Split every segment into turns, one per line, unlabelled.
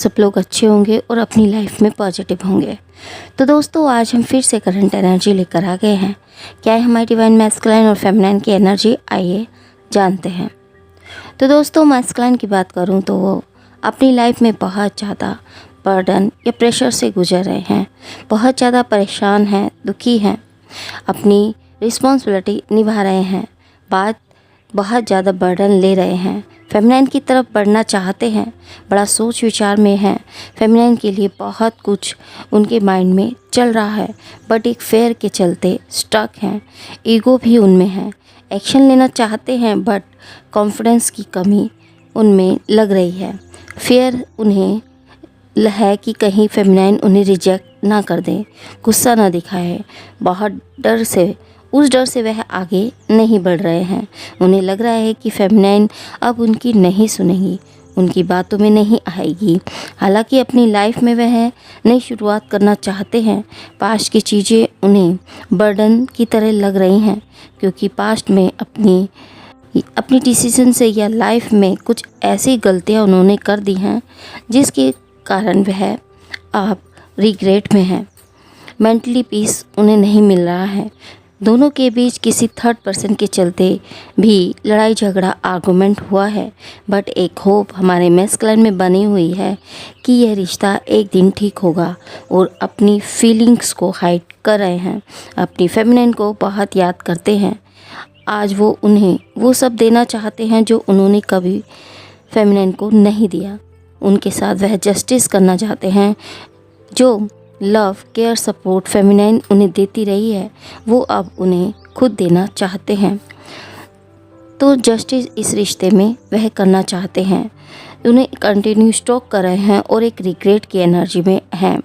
सब लोग अच्छे होंगे और अपनी लाइफ में पॉजिटिव होंगे। तो दोस्तों, आज हम फिर से करंट एनर्जी लेकर आ गए हैं। क्या है हमारी डिवाइन मैस्कुलाइन और फेमिनाइन की एनर्जी, आइए जानते हैं। तो दोस्तों, मैस्कुलाइन की बात करूं तो वो अपनी लाइफ में बहुत ज़्यादा बर्डन या प्रेशर से गुजर रहे हैं, बहुत ज़्यादा परेशान हैं, दुखी हैं, अपनी रिस्पॉन्सिबिलिटी निभा रहे हैं, बहुत ज़्यादा बर्डन ले रहे हैं, फेमिनाइन की तरफ बढ़ना चाहते हैं, बड़ा सोच विचार में हैं, फेमिनाइन के लिए बहुत कुछ उनके माइंड में चल रहा है, बट एक फेयर के चलते स्टक हैं, ईगो भी उनमें है, एक्शन लेना चाहते हैं बट कॉन्फिडेंस की कमी उनमें लग रही है। फेयर उन्हें है कि कहीं फेमिनाइन उन्हें रिजेक्ट ना कर दें, गुस्सा ना दिखाए, बहुत डर से, उस डर से वह आगे नहीं बढ़ रहे हैं। उन्हें लग रहा है कि फेमिनाइन अब उनकी नहीं सुनेगी, उनकी बातों में नहीं आएगी। हालांकि अपनी लाइफ में वह नई शुरुआत करना चाहते हैं। पास्ट की चीज़ें उन्हें बर्डन की तरह लग रही हैं, क्योंकि पास्ट में अपनी डिसीजन से या लाइफ में कुछ ऐसी गलतियां उन्होंने कर दी हैं जिसके कारण वह आप रिग्रेट में हैं। मेंटली पीस उन्हें नहीं मिल रहा है। दोनों के बीच किसी थर्ड पर्सन के चलते भी लड़ाई झगड़ा आर्गुमेंट हुआ है, बट एक होप हमारे मैस्कुलाइन में बनी हुई है कि यह रिश्ता एक दिन ठीक होगा और अपनी फीलिंग्स को हाइड कर रहे हैं, अपनी फेमिनाइन को बहुत याद करते हैं। आज वो उन्हें वो सब देना चाहते हैं जो उन्होंने कभी फेमिनाइन को नहीं दिया। उनके साथ वह जस्टिस करना चाहते हैं। जो लव, केयर, सपोर्ट फेमिनाइन उन्हें देती रही है, वो अब उन्हें खुद देना चाहते हैं। तो जस्टिस इस रिश्ते में वह करना चाहते हैं। उन्हें कंटिन्यू स्टॉक कर रहे हैं और एक रिग्रेट की एनर्जी में हैं,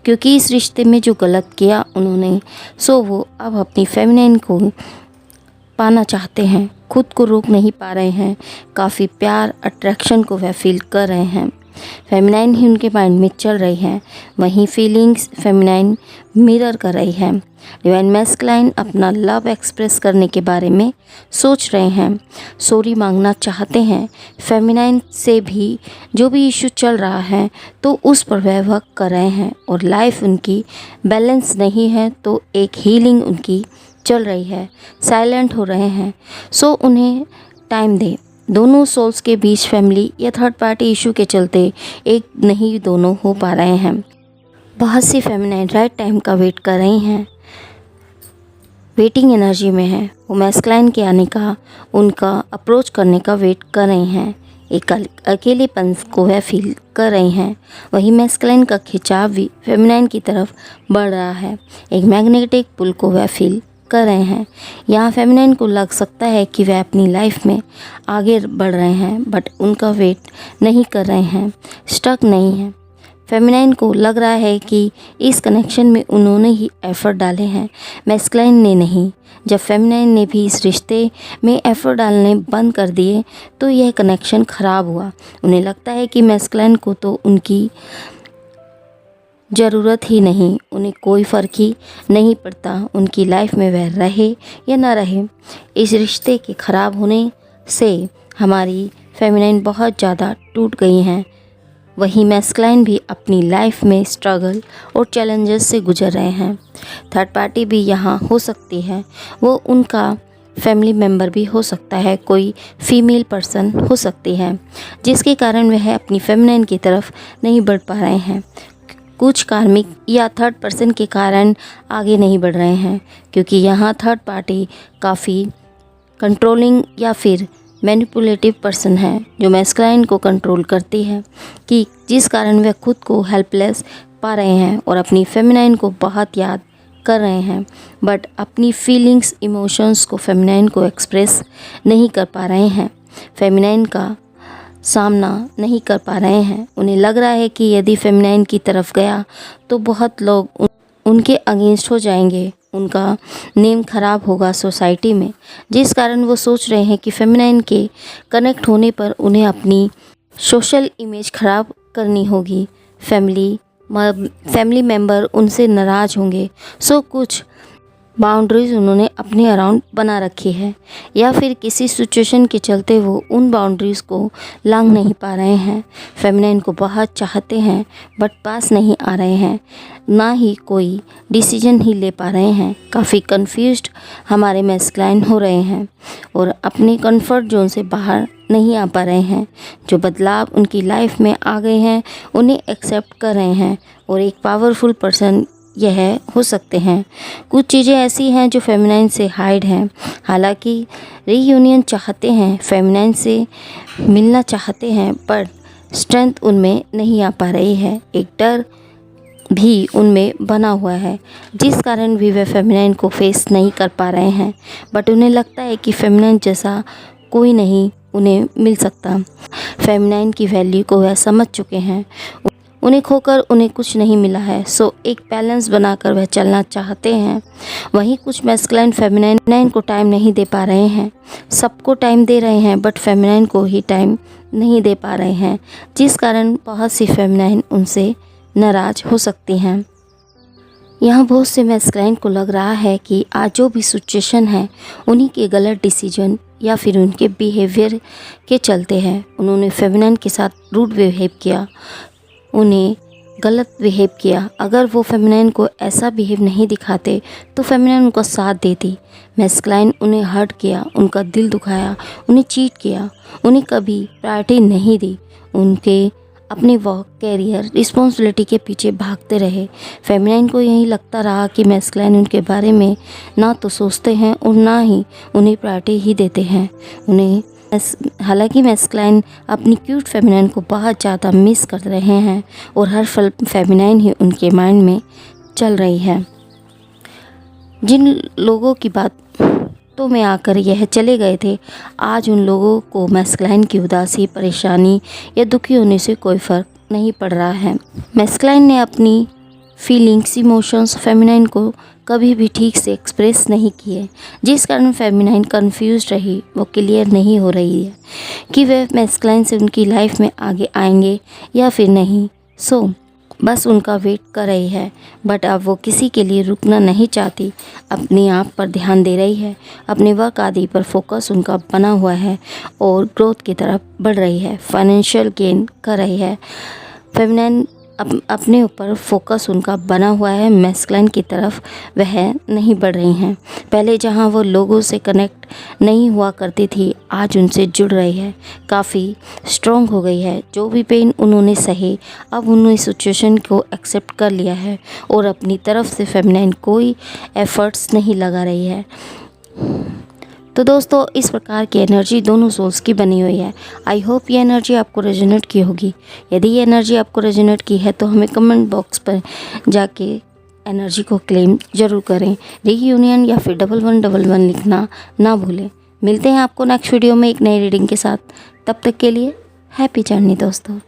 क्योंकि इस रिश्ते में जो गलत किया उन्होंने, सो वो अब अपनी फेमिनाइन को पाना चाहते हैं, खुद को रोक नहीं पा रहे हैं। काफ़ी प्यार, अट्रैक्शन को वह फील कर रहे हैं। फेमिनाइन ही उनके माइंड में चल रही है, वहीं फीलिंग्स फेमिनाइन मिरर कर रही है। डिवाइन मैस्कुलाइन अपना लव एक्सप्रेस करने के बारे में सोच रहे हैं, सॉरी मांगना चाहते हैं फेमिनाइन से भी। जो भी इशू चल रहा है तो उस पर वह वर्क कर रहे हैं और लाइफ उनकी बैलेंस नहीं है, तो एक हीलिंग उनकी चल रही है, साइलेंट हो रहे हैं। सो उन्हें टाइम दे। दोनों सोल्स के बीच फैमिली या थर्ड पार्टी इशू के चलते एक नहीं दोनों हो पा रहे हैं। बहुत सी फेमिनाइन राइट टाइम का वेट कर रही हैं, वेटिंग एनर्जी में है। वो मैस्कुलाइन के आने का, उनका अप्रोच करने का वेट कर रही हैं। एक अकेलेपन को वह फील कर रही हैं। वही मैस्कुलाइन का खिंचाव भी फेमिनाइन की तरफ बढ़ रहा है। एक मैग्नेटिक पुल को वह फील कर रहे हैं। यहाँ फेमिनाइन को लग सकता है कि वह अपनी लाइफ में आगे बढ़ रहे हैं, बट उनका वेट नहीं कर रहे हैं, स्टक नहीं है। फेमिनाइन को लग रहा है कि इस कनेक्शन में उन्होंने ही एफर्ट डाले हैं, मैस्कुलाइन ने नहीं। जब फेमिनाइन ने भी इस रिश्ते में एफर्ट डालने बंद कर दिए तो यह कनेक्शन ख़राब हुआ। उन्हें लगता है कि मैस्कुलाइन को तो उनकी ज़रूरत ही नहीं, उन्हें कोई फ़र्क ही नहीं पड़ता उनकी लाइफ में वह रहे या ना रहे। इस रिश्ते के ख़राब होने से हमारी फेमिनाइन बहुत ज़्यादा टूट गई हैं। वहीं मैस्कुलाइन भी अपनी लाइफ में स्ट्रगल और चैलेंजेस से गुजर रहे हैं। थर्ड पार्टी भी यहाँ हो सकती है, वो उनका फैमिली मेम्बर भी हो सकता है, कोई फीमेल पर्सन हो सकती है, जिसके कारण वह अपनी फेमिनाइन की तरफ नहीं बढ़ पा रहे हैं। कुछ कार्मिक या थर्ड पर्सन के कारण आगे नहीं बढ़ रहे हैं, क्योंकि यहाँ थर्ड पार्टी काफ़ी कंट्रोलिंग या फिर मैनिपुलेटिव पर्सन है, जो मैस्कुलाइन को कंट्रोल करती है, कि जिस कारण वह खुद को हेल्पलेस पा रहे हैं और अपनी फेमिनाइन को बहुत याद कर रहे हैं, बट अपनी फीलिंग्स, इमोशंस को फेमिनाइन को एक्सप्रेस नहीं कर पा रहे हैं, फेमिनाइन का सामना नहीं कर पा रहे हैं। उन्हें लग रहा है कि यदि फेमिनाइन की तरफ गया तो बहुत लोग उनके अगेंस्ट हो जाएंगे, उनका नेम खराब होगा सोसाइटी में, जिस कारण वो सोच रहे हैं कि फेमिनाइन के कनेक्ट होने पर उन्हें अपनी सोशल इमेज खराब करनी होगी, फैमिली मेम्बर उनसे नाराज़ होंगे। सो कुछ बाउंड्रीज़ उन्होंने अपने अराउंड बना रखी है, या फिर किसी सिचुएशन के चलते वो उन बाउंड्रीज़ को लांघ नहीं पा रहे हैं। फेमिनाइन को बहुत चाहते हैं बट पास नहीं आ रहे हैं, ना ही कोई डिसीजन ही ले पा रहे हैं। काफ़ी कंफ्यूज्ड हमारे मैस्कुलाइन हो रहे हैं और अपने कंफर्ट जोन से बाहर नहीं आ पा रहे हैं। जो बदलाव उनकी लाइफ में आ गए हैं उन्हें एक्सेप्ट कर रहे हैं और एक पावरफुल पर्सन यह हो सकते हैं। कुछ चीज़ें ऐसी हैं जो फेमिनाइन से हाइड हैं। हालांकि रीयूनियन चाहते हैं, फेमिनाइन से मिलना चाहते हैं, पर स्ट्रेंथ उनमें नहीं आ पा रही है। एक डर भी उनमें बना हुआ है जिस कारण भी वे फेमिनाइन को फेस नहीं कर पा रहे हैं। बट उन्हें लगता है कि फेमिनाइन जैसा कोई नहीं उन्हें मिल सकता। फेमिनाइन की वैल्यू को वह समझ चुके हैं। उन्हें खोकर उन्हें कुछ नहीं मिला है, सो एक बैलेंस बनाकर वह चलना चाहते हैं। वहीं कुछ मैस्कुलाइन फेमिनाइन को टाइम नहीं दे पा रहे हैं। सबको टाइम दे रहे हैं बट फेमिनाइन को ही टाइम नहीं दे पा रहे हैं, जिस कारण बहुत सी फेमिनाइन उनसे नाराज़ हो सकती हैं। यहाँ बहुत से मैस्कुलाइन को लग रहा है कि आज जो भी सिचुएशन है उन्हीं के गलत डिसीजन या फिर उनके बिहेवियर के चलते हैं। उन्होंने फेमिनाइन के साथ रूड बिहेव किया, उन्हें गलत बिहेव किया। अगर वो फेमिनाइन को ऐसा बिहेव नहीं दिखाते तो फेमिनाइन उनका साथ देती। मैस्कुलाइन उन्हें हर्ट किया, उनका दिल दुखाया, उन्हें चीट किया, उन्हें कभी प्रायोरिटी नहीं दी, उनके अपने वर्क, कैरियर, रिस्पॉन्सिबिलिटी के पीछे भागते रहे। फेमिनाइन को यही लगता रहा कि मैस्कुलाइन उनके बारे में ना तो सोचते हैं और ना ही उन्हें प्रायोरिटी ही देते हैं। हालांकि मैस्कुलाइन अपनी क्यूट फेमिनाइन को बहुत ज़्यादा मिस कर रहे हैं और हर फेमिनाइन ही उनके माइंड में चल रही है। जिन लोगों की बातों में आकर यह चले गए थे, आज उन लोगों को मैस्कुलाइन की उदासी, परेशानी या दुखी होने से कोई फ़र्क नहीं पड़ रहा है। मैस्कुलाइन ने अपनी फीलिंग्स, इमोशंस फेमिनाइन को कभी भी ठीक से एक्सप्रेस नहीं किए, जिस कारण फेमिनाइन कंफ्यूज रही। वो क्लियर नहीं हो रही है कि वे मैस्कुलाइन से उनकी लाइफ में आगे आएंगे या फिर नहीं। सो बस उनका वेट कर रही है। बट अब वो किसी के लिए रुकना नहीं चाहती, अपने आप पर ध्यान दे रही है, अपने वर्क आदि पर फोकस उनका बना हुआ है और ग्रोथ की तरफ बढ़ रही है, फाइनेंशियल गेन कर रही है। फेमिनाइन अपने ऊपर फोकस उनका बना हुआ है, मैस्कुलाइन की तरफ वह नहीं बढ़ रही हैं। पहले जहां वो लोगों से कनेक्ट नहीं हुआ करती थी, आज उनसे जुड़ रही है, काफ़ी स्ट्रॉन्ग हो गई है। जो भी पेन उन्होंने सहे, अब उन्होंने सिचुएशन को एक्सेप्ट कर लिया है और अपनी तरफ से फेमिनाइन कोई एफर्ट्स नहीं लगा रही है। तो दोस्तों, इस प्रकार की एनर्जी दोनों सोल्स की बनी हुई है। आई होप ये एनर्जी आपको रेजोनेट की होगी। यदि ये एनर्जी आपको रेजोनेट की है तो हमें कमेंट बॉक्स पर जाके एनर्जी को क्लेम ज़रूर करें। रीयूनियन या फिर 1111 लिखना ना भूलें। मिलते हैं आपको नेक्स्ट वीडियो में एक नई रीडिंग के साथ। तब तक के लिए हैप्पी जर्नी दोस्तों।